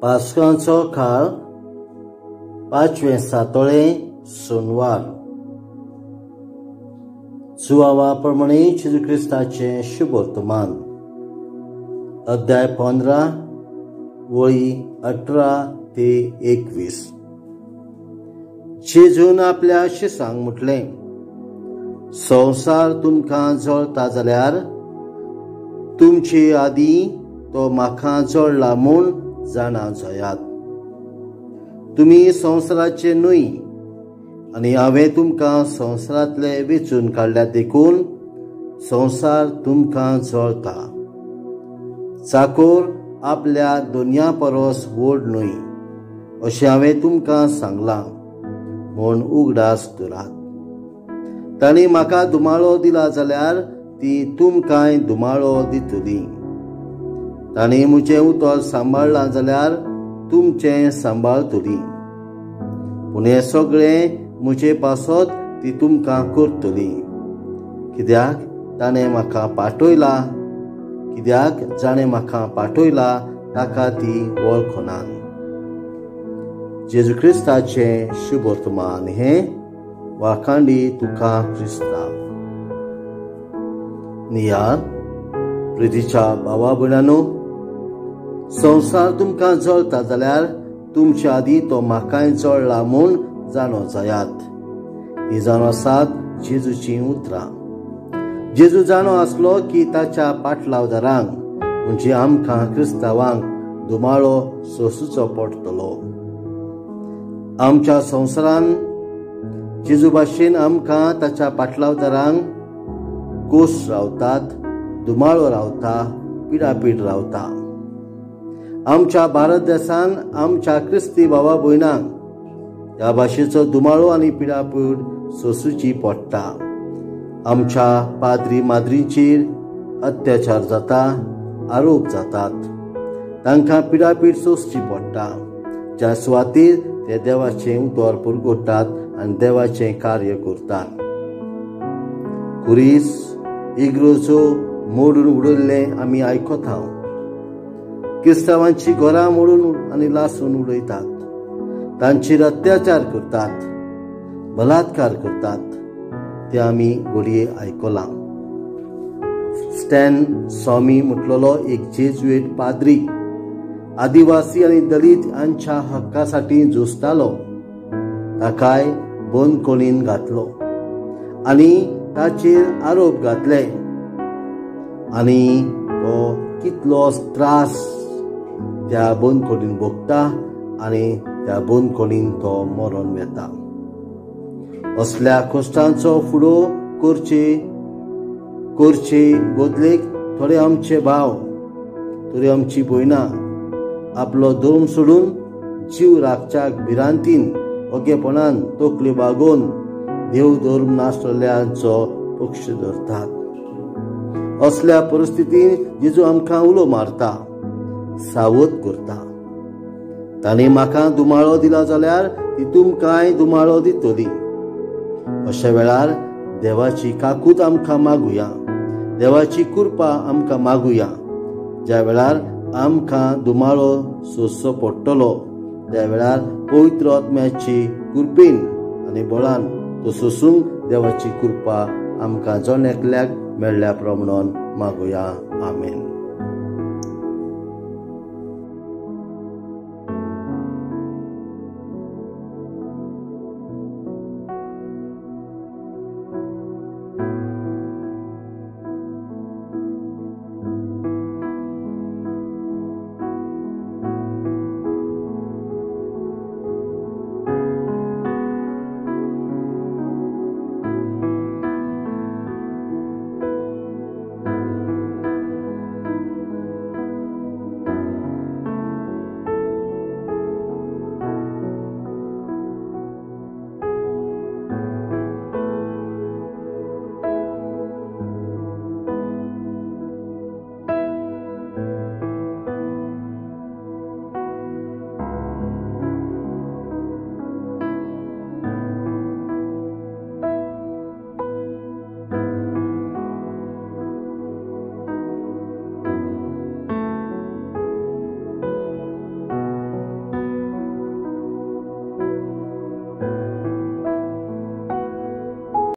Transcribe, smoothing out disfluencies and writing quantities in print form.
पास्कांचो काळ 5वें सातोळें सोनवार. सुवाळा प्रमाणे जेजू क्रिस्ताचें शुभ वर्तमान. अध्याय 15 वळी 18 ते 21. जेजून आपल्या शिसांक म्हटलें, संवसार तुमकां जळटा जाल्यार तुमचे आदी तो म्हाका जळ्ळा म्हूण जाणा जायात. तुमी संवसाराचे न्हय, आनी हांवें तुमकां संवसारांतले वेंचून काडल्यात देखून संवसार तुमकां जळटा. चाकोर आपल्या दोनया परस व्हड न्हय अशें हांवें तुमकां सांगलां म्हूण उगडास धरात. तांणी म्हाका दुमाळो दिला जाल्यार ती तुमकांय दुमाळो दितली. तांणी म्हजें उतर सांबाळ्ळां जाल्यार तुमचें सांबाळटली. पूण हें सगळें म्हजे पासत ती तुमकां करतली, कित्याक ताणें म्हाका पाठयला. कित्याक जाणें म्हाका पाठयला ताका ती वळखनात. जेजू क्रिस्ताचें शुभ वर्तमान. हें वाखांडी तुका क्रिस्ता. नियाळ प्रितीच्या भावा भयणांनो, संवसार तुमकां जळटा जाल्यार तुमच्या आदी तो म्हाकाय जळ्ळा म्हूण जाणो जायात. ही जाणो आसात जेजूची उतरां. जेजू जाणो आसलो की ताच्या पाटलावदारांक म्हणजे आमकां क्रिस्तांवांक दुमाळो सोंसूचो पडटलो. आमच्या संवसारान जेजू भाशेन आमकां ताच्या पाटलावदारांक कोस रावतात, दुमाळो रावता, पिडापीड रावता. आमच्या भारत देशान आमच्या क्रिस्ती भावा भयणांक ह्या भाशेचो दुमाळो आनी पिडापीड सोंसूची पडटा. आमच्या पाद्री माद्रींचेर अत्याचार जाता, आरोप जातात. तांकां पिडापीड सोंसची पडटा. ज्या सुवातेर ते देवाचें उतर पुरगोडटात आनी देवाचें कार्य करतात. कुरीस इग्रोजो मोडून उडयल्लें आमी आयकतात. क्रिस्तांवांची घरां मोडून आनी लासून उडयतात. तांचेर अत्याचार करतात, बलात्कार करतात. ते आमी घडये आयकलां. स्टॅन स्वामी म्हटलेलो एक जेजुएट पाद्री आदिवासी आनी दलित हांच्या हक्कासाठी झुजतालो. ताकाय बंदखणींत घातलो आनी ताचेर आरोप घातले. आनी तो कितलो त्रास त्या बंदखणींत भोगता आनी त्या बंदखणींत तो मरण वेता. असल्या कश्टांचो फुडो करचे बदलेक थोडे आमचे भाव, थोडी आमची भयणां आपलो धर्म सोडून जीव राखच्या भिरांतीन ओगेपणान तकल्यो बागोवन देव धर्म नासलेल्यांचो पक्ष धरतात. असल्या परिस्थितीन जेजू आमकां उलो मारता, सावध करता. ताणें म्हाका दुमाळो दिला जाल्यार ती तुमकांय दुमाळो दितली. अशा वेळार देवाची काकूट आमकां मागुया, देवाची कृपा आमकां मागुया. ज्या वेळार आमकां दुमाळो सोंसचो पडटलो त्या वेळार पवित्र आत्म्याची कृपेन आनी बळान तो सोंसूंक देवाची कृपा आमकां जण एकल्याक मेळ्ळ्या प्रमाणान मागुया. आमेन.